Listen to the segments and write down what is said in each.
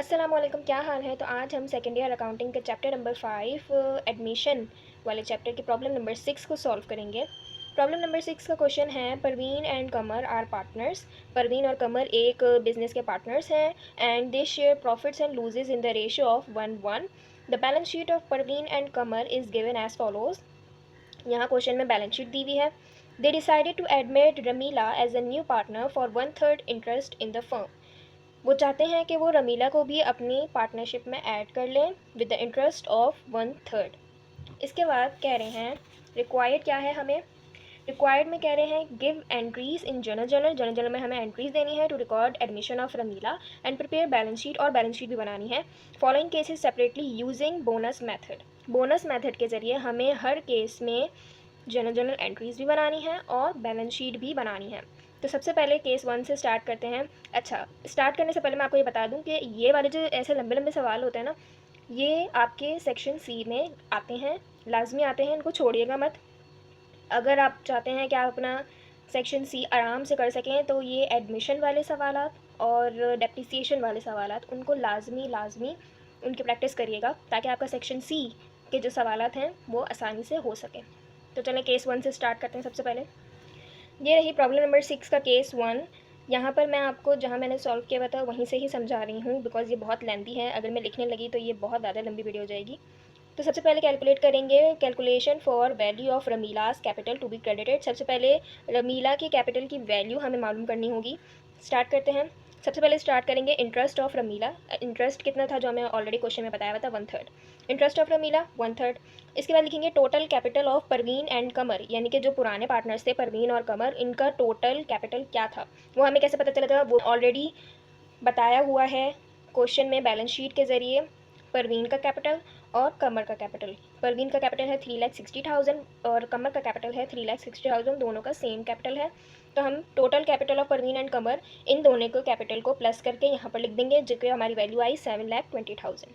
अस्सलाम वालेकुम, क्या हाल है। तो आज हम सेकेंड ईयर अकाउंटिंग के चैप्टर नंबर 5 एडमिशन वाले चैप्टर के प्रॉब्लम नंबर 6 को सॉल्व करेंगे। प्रॉब्लम नंबर 6 का क्वेश्चन है, Parveen and Qamar are partners. Parveen और कमर एक बिजनेस के पार्टनर्स हैं and they share profits and losses in the ratio of 1:1। The balance sheet of Parveen and Qamar is given as follows. यहाँ क्वेश्चन में बैलेंस शीट दी हुई है। They decided to admit Ramila as a new partner for 1/3 interest in the firm. वो चाहते हैं कि वो रमीला को भी अपनी पार्टनरशिप में ऐड कर लें विद द इंटरेस्ट ऑफ 1/3। इसके बाद कह रहे हैं रिक्वायर्ड क्या है हमें। रिक्वायर्ड में कह रहे हैं गिव एंट्रीज इन जर्नल में हमें एंट्रीज देनी है to record admission of Ramila and prepare balance sheet, और बैलेंस शीट भी बनानी है। Following cases separately using bonus method. Bonus method के ज़रिए हमें हर केस में जर्नल एंट्रीज भी बनानी है और बैलेंस शीट भी बनानी है। तो सबसे पहले केस 1 से स्टार्ट करते हैं। अच्छा, स्टार्ट करने से पहले मैं आपको ये बता दूं कि ये वाले जो ऐसे लंबे लंबे सवाल होते हैं ना, ये आपके सेक्शन सी में आते हैं, लाजमी आते हैं, इनको छोड़िएगा मत। अगर आप चाहते हैं कि आप अपना सेक्शन सी आराम से कर सकें तो ये एडमिशन वाले सवालात और डेप्रिसिएशन वाले सवालात उनको लाजमी उनकी प्रैक्टिस करिएगा, ताकि आपका सेक्शन सी के जो सवालात हैं वो आसानी से हो सके। तो चलें केस 1 से स्टार्ट करते हैं। सबसे पहले ये रही प्रॉब्लम नंबर 6 का केस 1। यहाँ पर मैं आपको जहाँ मैंने सॉल्व किया हुआ था वहीं से ही समझा रही हूँ, बिकॉज ये बहुत लेंथी है। अगर मैं लिखने लगी तो ये बहुत ज़्यादा लंबी वीडियो हो जाएगी। तो सबसे पहले कैलकुलेट करेंगे calculation for value of Ramila's capital to be credited. सबसे पहले रमीला की कैपिटल की वैल्यू हमें मालूम करनी होगी। स्टार्ट करते हैं। सबसे पहले स्टार्ट करेंगे इंटरेस्ट ऑफ रमीला। इंटरेस्ट कितना था जो हमें ऑलरेडी क्वेश्चन में बताया हुआ था, 1/3। Interest of Ramila 1/3। इसके बाद लिखेंगे total capital of Parveen and Qamar, यानी कि जो पुराने पार्टनर्स थे परवीन और कमर, इनका टोटल कैपिटल क्या था। वो हमें कैसे पता चला था, वो ऑलरेडी बताया हुआ है क्वेश्चन में बैलेंस शीट के ज़रिए। परवीन का कैपिटल और कमर का कैपिटल। परवीन का कैपिटल है 3,60,000 और कमर का कैपिटल है 3,60,000, दोनों का सेम कैपिटल है। तो हम total capital of Parveen and Qamar, इन दोनों को कैपिटल को प्लस करके यहाँ पर लिख देंगे, जो कि हमारी वैल्यू आई 7,20,000।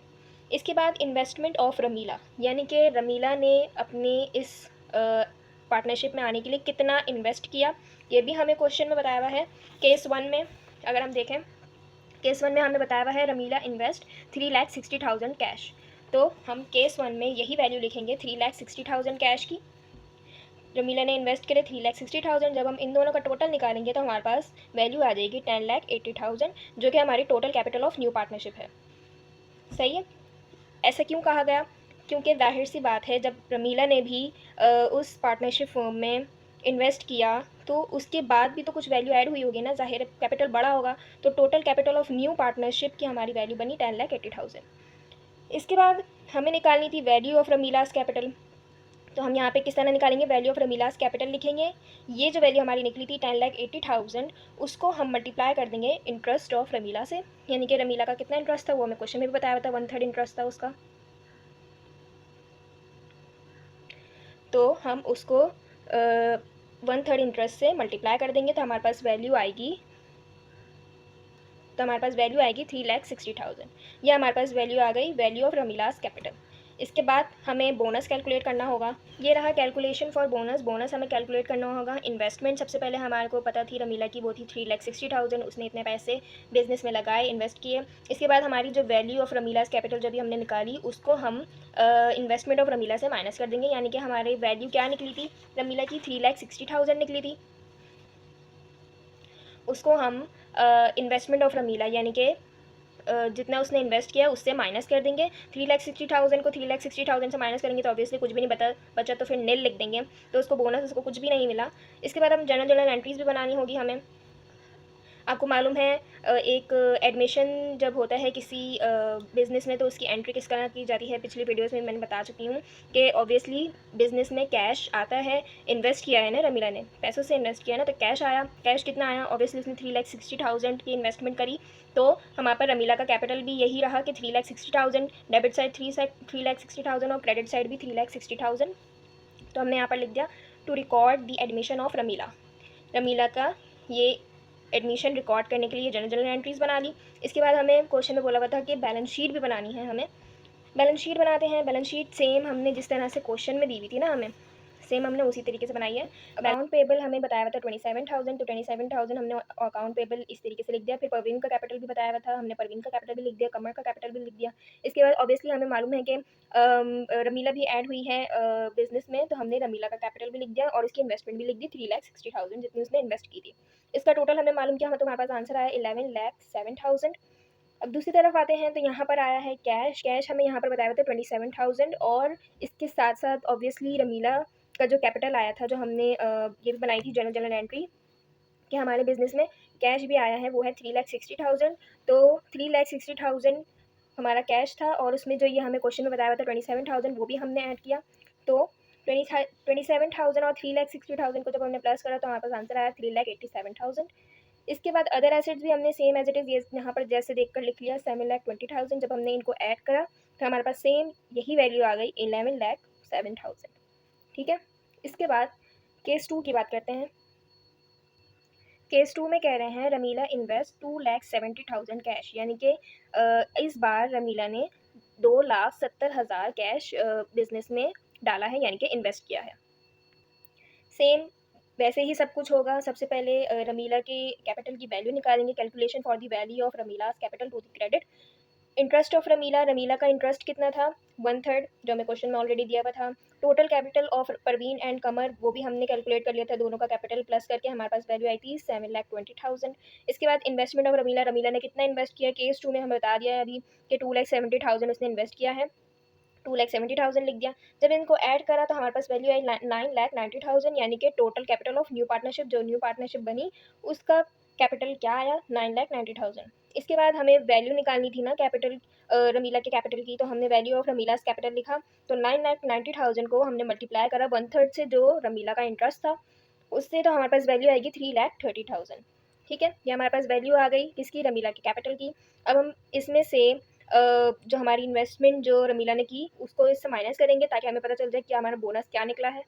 इसके बाद इन्वेस्टमेंट ऑफ रमीला, यानी कि रमीला ने अपनी इस पार्टनरशिप में आने के लिए कितना इन्वेस्ट किया, ये भी हमें क्वेश्चन में बताया हुआ है। केस 1 में अगर हम देखें, केस 1 में हमें बताया हुआ है रमीला इन्वेस्ट 3,60,000 कैश। तो हम केस 1 में यही वैल्यू लिखेंगे 3,60,000 कैश की। रमीला ने इन्वेस्ट करे 3,60,000। जब हम इन दोनों का टोटल निकालेंगे तो हमारे पास वैल्यू आ जाएगी 10,80,000, जो कि हमारी total capital of new partnership है। सही है। ऐसा क्यों कहा गया, क्योंकि जाहिर सी बात है, जब रमीला ने भी उस पार्टनरशिप फर्म में इन्वेस्ट किया तो उसके बाद भी तो कुछ वैल्यू ऐड हुई होगी ना, जाहिर है कैपिटल बड़ा होगा। तो total capital of new partnership की हमारी वैल्यू बनी 10,80,000। इसके बाद हमें निकालनी थी वैल्यू ऑफ रमीलास कैपिटल। तो हम यहाँ पे किस तरह निकालेंगे, वैल्यू ऑफ रमीलास कैपिटल लिखेंगे। ये जो वैल्यू हमारी निकली थी 10,80,000, उसको हम मल्टीप्लाई कर देंगे इंटरेस्ट ऑफ रमीला से, यानी कि रमीला का कितना इंटरेस्ट था वो हमें क्वेश्चन में भी बताया था, 1/3 इंटरेस्ट था उसका। तो हम उसको 1/3 इंटरेस्ट से मल्टीप्लाई कर देंगे, तो हमारे पास वैल्यू आएगी 3,60,000। ये हमारे पास वैल्यू आ गई, वैल्यू ऑफ रमीलास कैपिटल। इसके बाद हमें बोनस कैलकुलेट करना होगा। ये रहा कैलकुलेशन फॉर बोनस। बोनस हमें कैलकुलेट करना होगा। इन्वेस्टमेंट सबसे पहले हमारे को पता थी रमीला की, वो थी 3,60,000। उसने इतने पैसे बिजनेस में लगाए, इन्वेस्ट किए। इसके बाद हमारी जो वैल्यू ऑफ रमीलास कैपिटल जो भी हमने निकाली, उसको हम इन्वेस्टमेंट ऑफ रमीला से माइनस कर देंगे, यानी कि हमारी वैल्यू क्या निकली थी, रमीला की 3,60,000 निकली थी। उसको हम इन्वेस्टमेंट ऑफ रमीला, यानी कि जितना उसने इन्वेस्ट किया उससे माइनस कर देंगे। 3,60,000 को 3,60,000 से माइनस करेंगे तो ऑब्वियसली कुछ भी नहीं बचा, तो फिर नील लिख देंगे। तो उसको बोनस, उसको कुछ भी नहीं मिला। इसके बाद हम जनरल एंट्रीज भी बनानी होगी हमें। आपको मालूम है एक एडमिशन जब होता है किसी बिज़नेस में तो उसकी एंट्री किस तरह की जाती है, पिछली वीडियोस में मैंने बता चुकी हूँ कि ऑब्वियसली बिज़नेस में कैश आता है। इन्वेस्ट किया है ना रमीला ने, पैसों से इन्वेस्ट किया ना, तो कैश आया। कैश कितना आया, ऑब्वियसली उसने 3,60,000 की इन्वेस्टमेंट करी। तो हमारे पर रमीला का कैपिटल भी यही रहा कि 3,60,000, डेबिट साइड 3,60,000 और क्रेडिट साइड भी 3,60,000। तो हमने यहाँ पर लिख दिया to record the admission of Ramila. Ramila का ये एडमिशन रिकॉर्ड करने के लिए जनरल एंट्रीज बना ली। इसके बाद हमें क्वेश्चन में बोला हुआ था कि बैलेंस शीट भी बनानी है हमें। बैलेंस शीट बनाते हैं। बैलेंस शीट सेम हमने जिस तरह से क्वेश्चन में दी हुई थी ना, हमें सेम हमने उसी तरीके से बनाई है। अकाउंट पेबल हमें बताया हुआ था 27,000, तो 27,000 हमने अकाउंट पेबल इस तरीके से लिख दिया। फिर परवीन का कैपिटल भी बताया हुआ था, हमने परवीन का कैपिटल भी लिख दिया, कमर का कैपिटल भी लिख दिया। इसके बाद ऑब्वियसली हमें मालूम है कि रमीला भी ऐड हुई है बिजनेस में, तो हमने रमीला का कैपिटल भी लिख दिया और उसकी इन्वेस्टमेंट भी लिख दी 3,60,000 जितनी उसने इन्वेस्ट की थी। इसका टोटल हमें मालूम किया, हमारे पास आंसर आया 11,07,000। अब दूसरी तरफ आते हैं तो यहाँ पर आया है कैश। कैश हमें यहाँ पर बताया हुआ था 27,000 और इसके साथ साथ ऑब्वियसली रमीला का जो कैपिटल आया था, जो हमने ये भी बनाई थी जर्नल एंट्री कि हमारे बिजनेस में कैश भी आया है, वो है 3,60,000। तो 3,60,000 हमारा कैश था और उसमें जो ये हमें क्वेश्चन में बताया हुआ था 27,000 वो भी हमने ऐड किया। तो 27,000 और 3,60,000 को जब हमने प्लस करा तो हमारे पास आंसर आया 3,87,000। इसके बाद अदर एसेट्स भी हमने सेम एज इट इज़ ये यहाँ पर जैसे देखकर लिख लिया 7,20,000। जब हमने इनको ऐड करा तो हमारे पास सेम यही वैल्यू आ गई 11,07,000। ठीक है, इसके बाद केस 2 की बात करते हैं। केस 2 में कह रहे हैं रमीला इन्वेस्ट 2,70,000 कैश, यानी कि इस बार रमीला ने 2,70,000 कैश बिजनेस में डाला है, यानी कि इन्वेस्ट किया है। सेम वैसे ही सब कुछ होगा। सबसे पहले रमीला के कैपिटल की वैल्यू निकालेंगे, calculation for the value of Ramila's capital to the credit. Interest of Ramila, Ramila का इंटरेस्ट कितना था 1/3, जो हमें क्वेश्चन में ऑलरेडी दिया हुआ था। Total capital of Parveen and Qamar, वो भी हमने कैलकुलेट कर लिया था, दोनों का कैपिटल प्लस करके हमारे पास वैल्यू आई थी 7,20,000। इसके बाद इन्वेस्टमेंट ऑफ रमीला, रमीला ने कितना इन्वेस्ट किया केस 2 में हमें बता दिया है अभी कि 2,70,000 उसने इन्वेस्ट किया है, 2,70,000 लिख दिया। जब इनको ऐड करा तो हमारे पास वैल्यू आई 9,90,000, यानी कि total capital of new partnership, जो न्यू पार्टनरशिप बनी उसका कैपिटल क्या आया 9,90,000। इसके बाद हमें वैल्यू निकालनी थी ना कैपिटल रमीला के कैपिटल की, तो हमने वैल्यू ऑफ रमीलाज कैपिटल लिखा। तो 9,90,000 को हमने मल्टीप्लाई करा 1/3 से, जो रमीला का इंटरेस्ट था उससे, तो हमारे पास वैल्यू आएगी 3,30,000। ठीक है, ये हमारे पास वैल्यू आ गई किसकी, रमीला के कैपिटल की। अब हम इसमें से जो हमारी इन्वेस्टमेंट जो रमीला ने की उसको इससे माइनस करेंगे ताकि हमें पता चल जाए कि हमारा बोनस क्या निकला है।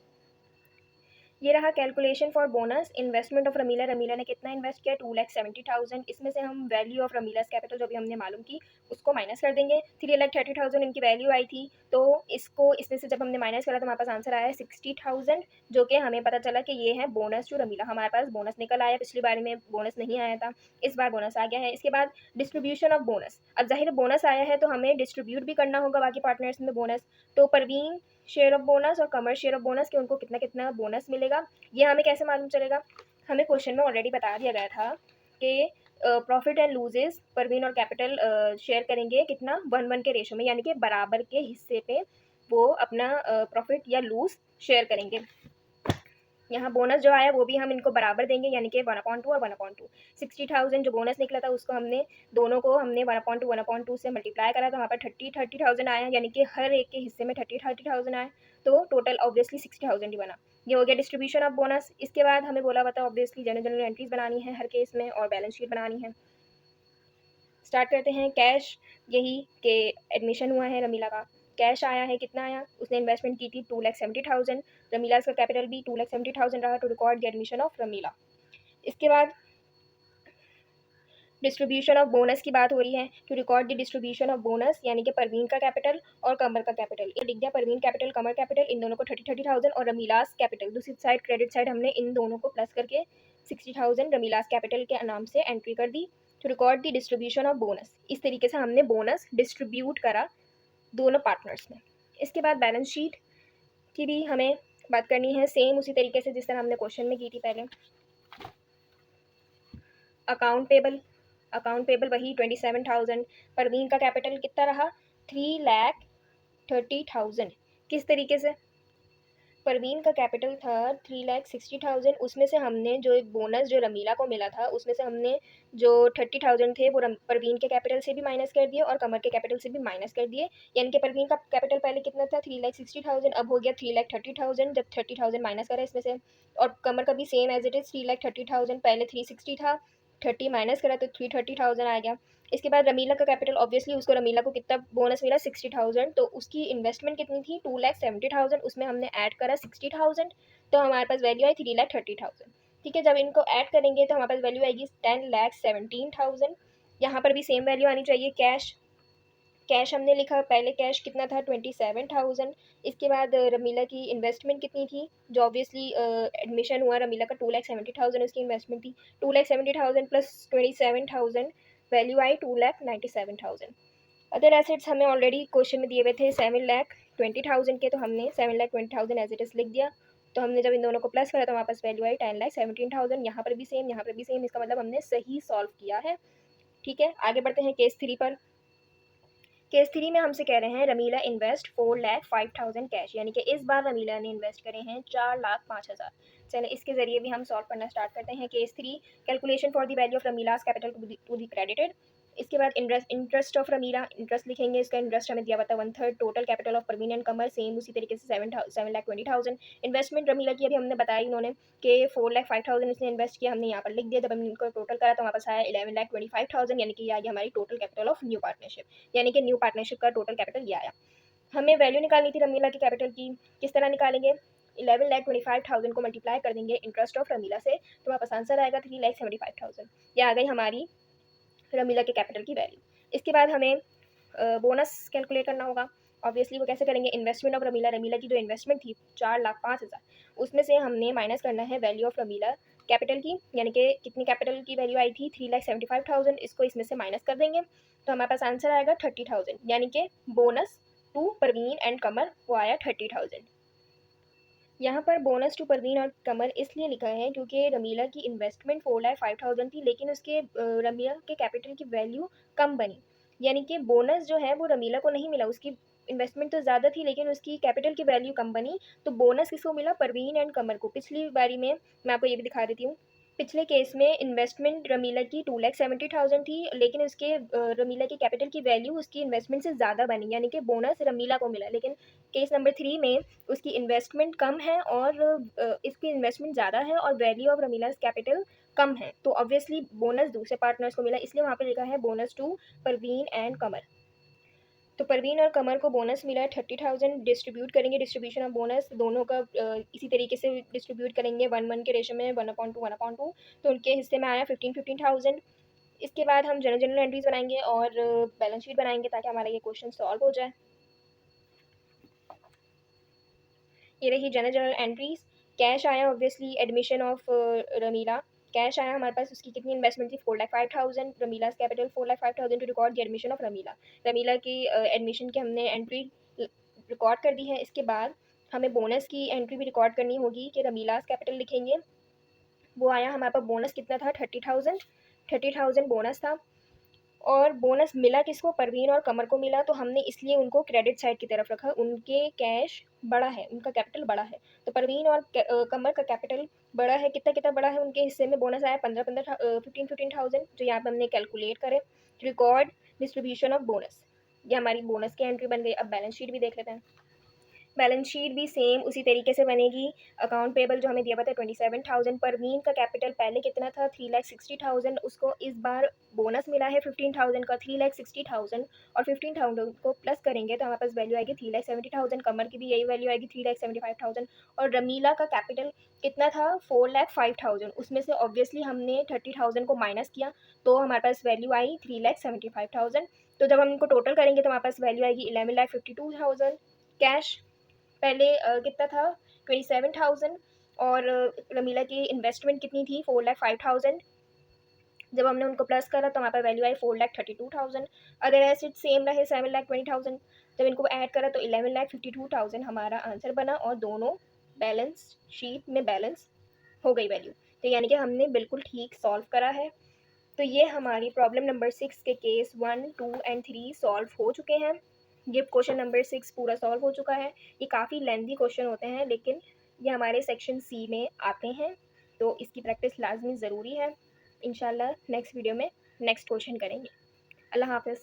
ये रहा calculation for bonus. Investment of Ramila, Ramila ने कितना इन्वेस्ट किया 2,70,000। इसमें से हम वैल्यू ऑफ रमीलाज कैपिटल जो भी हमने मालूम की उसको माइनस कर देंगे। 3,30,000 इनकी वैल्यू आई थी, तो इसको इसमें से जब हमने माइनस करा तो हमारे पास आंसर आया 60,000, जो कि हमें पता चला कि ये है बोनस जो रमीला, हमारे पास बोनस निकल आया। पिछली बार में बोनस नहीं आया था, इस बार बोनस आ गया है। इसके बाद डिस्ट्रीब्यूशन ऑफ बोनस, अब जाहिर बोनस आया है तो हमें डिस्ट्रीब्यूट भी करना होगा बाकी पार्टनर्स में बोनस। तो परवीन शेयर ऑफ बोनस और कमर शेयर ऑफ बोनस कि उनको कितना कितना बोनस मिलेगा, ये हमें कैसे मालूम चलेगा। हमें क्वेश्चन में ऑलरेडी बता दिया गया था कि प्रॉफिट एंड लूजेस परवीन और कैपिटल शेयर करेंगे कितना 1:1 के रेशो में, यानी कि बराबर के हिस्से पे वो अपना प्रॉफिट या लूज शेयर करेंगे। यहाँ बोनस जो आया वो भी हम इनको बराबर देंगे, यानी कि 1/2 और 1/2। 60,000 जो बोनस निकला था उसको हमने दोनों को हमने 1/2 1/2 से मल्टीप्लाई करा तो वहाँ पर 30,000 आया, यानी कि हर एक के हिस्से में 30,000 आए, तो टोटल ऑब्वियसली 60,000 ही बना। ये हो गया डिस्ट्रीब्यूशन ऑफ बोनस। इसके बाद हमें बोला हुआ था ऑब्वियसली जनरल एंट्रीज बनानी है हर केस में और बैलेंस शीट बनानी है। स्टार्ट करते हैं। कैश, यही कि एडमिशन हुआ है रमीला का, कैश आया है, कितना आया, उसने इन्वेस्टमेंट की थी 2,70,000। रमीला का कैपिटल भी 2,70,000 रहा to record the admission of Ramila. इसके बाद डिस्ट्रीब्यूशन ऑफ बोनस की बात हो रही है, to record the distribution of bonus, यानी कि परवीन का कैपिटल और कमर का कैपिटल। ये लिख दिया परवीन कैपिटल कमर कैपिटल, इन दोनों को 30,000 और रमीलास कैपिटल दूसरी साइड क्रेडिट साइड हमने इन दोनों को प्लस करके 60,000 रमीलास कैपिटल के नाम से एंट्री कर दी। To record the distribution of bonus, इस तरीके से हमने बोनस डिस्ट्रीब्यूट करा दोनों पार्टनर्स में। इसके बाद बैलेंस शीट की भी हमें बात करनी है, सेम उसी तरीके से जिस तरह हमने क्वेश्चन में की थी पहले। अकाउंट पेबल, अकाउंट पेबल वही 27,000। परवीन का कैपिटल कितना रहा 3,30,000। किस तरीके से, परवीन का कैपिटल था 3,60,000, उसमें से हमने जो एक बोनस जो रमीला को मिला था उसमें से हमने जो 30,000 थे वो परवीन के कैपिटल से भी माइनस कर दिए और कमर के कैपिटल से भी माइनस कर दिए, यानी कि परवीन का कैपिटल पहले कितना था 3,60,000, अब हो गया 3,30,000। जब 30,000 माइनस करा इसमें से, और कमर का भी सेम एज इट इज़ 3,30,000, पहले 360 था, 30 माइनस करा तो 330,000 आ गया। इसके बाद रमीला का कैपिटल, ऑब्वियसली उसको रमीला को कितना बोनस मिला 60,000, तो उसकी इन्वेस्टमेंट कितनी थी 2,70,000, उसमें हमने ऐड करा 60,000, तो हमारे पास वैल्यू आई 3,30,000। ठीक है, जब इनको ऐड करेंगे तो हमारे पास वैल्यू आएगी 10,17,000। यहाँ पर भी सेम वैल्यू आनी चाहिए। कैश कैश हमने लिखा, पहले कैश कितना था 27,000। इसके बाद रमीला की इन्वेस्टमेंट कितनी थी, जो ऑब्वियसली एडमिशन हुआ रमीला का 2,70,000 उसकी इन्वेस्टमेंट थी। 2,70,000 प्लस 27,000 वैल्यू आई 2,97,000। अदर एसेट्स हमें ऑलरेडी क्वेश्चन में दिए हुए थे 7,20,000 के, तो हमने 7,20,000 एज इट इज लिख दिया। तो हमने जब इन दोनों को प्लस करा तो हमारे पास वैल्यू आई 10,17,000। यहाँ पर भी सेम, यहाँ पर भी सेम, इसका मतलब हमने सही सॉल्व किया है। ठीक है, आगे बढ़ते हैं केस 3 पर। केस 3 में हमसे कह रहे हैं रमीला इन्वेस्ट 4,05,000 कैश, यानी कि इस बार रमीला ने इन्वेस्ट करे हैं 4,05,000। चलिए इसके जरिए भी हम सॉल्व करना स्टार्ट करते हैं। Case 3, calculation for the value of Ramila's capital to the credited. इसके बाद इंटरेस्ट ऑफ रमीला, इंटरेस्ट लिखेंगे। इसका इंटरेस्ट हमें दिया हुआ था 1/3 total capital of Parveen and Qamar, same उसी तरीके से 7,20,000। इन्वेस्टमेंट रमीला की अभी हमने बताई उन्होंने कि 4,05,000 इसने इन्वेस्ट किया, हमने यहाँ पर लिख दिया। जब हमने इनको टोटल करा तो हमारे पास आया 11,25,000, यानी कि ये आ गया हमारी total capital of new partnership, यानी कि न्यू पार्टनरशिप का टोटल कैपिटल ये आया। हमें वैल्यू निकालनी थी रमीला की कैपिटल की, किस तरह निकालेंगे, 11,25,000 को मल्टीप्लाई कर देंगे इंटरेस्ट ऑफ रमीला से, तो हमारे पास आंसर आएगा 3,75,000। ये आ गई हमारी रमीला के कैपिटल की वैल्यू। इसके बाद हमें बोनस कैलकुलेट करना होगा। ऑब्वियसली वो कैसे करेंगे, इन्वेस्टमेंट ऑफ रमीला, रमीला की जो इन्वेस्टमेंट थी 4,05,000, उसमें से हमने माइनस करना है वैल्यू ऑफ रमीला कैपिटल की, यानी कि कितनी कैपिटल की वैल्यू आई थी 3,75,000, इसको इसमें से माइनस कर देंगे तो हमारे पास आंसर आएगा 30,000, यानी कि bonus to Parveen and Qamar वो आया 30,000। यहाँ पर बोनस टू परवीन और कमर इसलिए लिखा है क्योंकि रमीला की इन्वेस्टमेंट 4,05,000 थी, लेकिन उसके रमीला के कैपिटल की वैल्यू कम बनी, यानी कि बोनस जो है वो रमीला को नहीं मिला। उसकी इन्वेस्टमेंट तो ज़्यादा थी लेकिन उसकी कैपिटल की वैल्यू कम बनी, तो बोनस किसको मिला, परवीन एंड कमर को। पिछली बारी में मैं आपको ये भी दिखा देती हूँ, पिछले केस में इन्वेस्टमेंट रमीला की 2,70,000 थी, लेकिन उसके रमीला की कैपिटल की वैल्यू उसकी इन्वेस्टमेंट से ज़्यादा बनी, यानी कि बोनस रमीला को मिला। लेकिन केस नंबर 3 में उसकी इन्वेस्टमेंट कम है और इसकी इन्वेस्टमेंट ज़्यादा है और वैल्यू ऑफ रमीला's कैपिटल कम है, तो ऑब्वियसली बोनस दूसरे पार्टनर्स को मिला, इसलिए वहाँ पे लिखा है बोनस टू परवीन एंड कमर। तो परवीन और कमर को बोनस मिला है 30,000। डिस्ट्रीब्यूट करेंगे, डिस्ट्रीब्यूशन ऑफ बोनस दोनों का इसी तरीके से डिस्ट्रीब्यूट करेंगे 1:1 के रेशो में, 1/2 1/2, तो उनके हिस्से में आया 15,000। इसके बाद हम जनरल एंट्रीज बनाएंगे और बैलेंस शीट बनाएंगे ताकि हमारा ये क्वेश्चन सॉल्व हो जाए। ये रही जनरल एंट्रीज। कैश आया obviously admission of Ramila, cash आया हमारे पास, उसकी कितनी इन्वेस्टमेंट थी 4,05,000, Ramila's capital 4,05,000 to record the admission of Ramila. Ramila की एडमिशन की हमने एंट्री रिकॉर्ड कर दी है। इसके बाद हमें बोनस की एंट्री भी रिकॉर्ड करनी होगी कि रमीला's कैपिटल लिखेंगे। वो आया हमारे पास, बोनस कितना था 30,000, 30,000 बोनस था। और बोनस मिला किसको, परवीन और कमर को मिला, तो हमने इसलिए उनको क्रेडिट साइड की तरफ रखा, उनके कैश बड़ा है, उनका कैपिटल बड़ा है, तो परवीन और कमर का कैपिटल बड़ा है। कितना कितना बड़ा है, उनके हिस्से में बोनस आया 15,000, जो यहाँ पर हमने कैलकुलेट करे। रिकॉर्ड डिस्ट्रीब्यूशन ऑफ बोनस, ये हमारी बोनस की एंट्री बन गई। अब बैलेंस शीट भी देख लेते हैं। बैलेंस शीट भी सेम उसी तरीके से बनेगी। अकाउंट पेबल जो हमें दिया हुआ था 27,000, परवीन का कैपिटल पहले कितना था 3,60,000, उसको इस बार बोनस मिला है 15,000 का, 3,60,000 और 15,000 को प्लस करेंगे तो हमारे पास वैल्यू आएगी 3,70,000। कमर की भी यही वैल्यू आएगी 3,75,000। और रमीला का कैपिटल कितना था 4,05,000, उसमें से ऑब्वियसली हमने 30,000 को माइनस किया तो हमारे पास वैल्यू आई 3,75,000। तो जब हम इनको टोटल करेंगे तो हमारे पास वैल्यू आएगी 11,52,000। कैश पहले कितना था 27,000 और रमीला की इन्वेस्टमेंट कितनी थी 4,05,000। जब हमने उनको प्लस करा तो हमारे पास वैल्यू आई 4,32,000। अदर एसेट सेम रहे 7,20,000, जब इनको ऐड करा तो 11,52,000 हमारा आंसर बना और दोनों बैलेंस शीट में बैलेंस हो गई वैल्यू। तो यानी कि हमने बिल्कुल ठीक सॉल्व करा है। तो ये हमारी प्रॉब्लम नंबर 6 के केस 1, 2 एंड 3 सॉल्व हो चुके हैं। ये क्वेश्चन नंबर 6 पूरा सॉल्व हो चुका है। ये काफ़ी लेंथी क्वेश्चन होते हैं लेकिन ये हमारे सेक्शन सी में आते हैं, तो इसकी प्रैक्टिस लाजमी ज़रूरी है। इंशाल्लाह नेक्स्ट वीडियो में नेक्स्ट क्वेश्चन करेंगे। अल्लाह हाफ़िज़।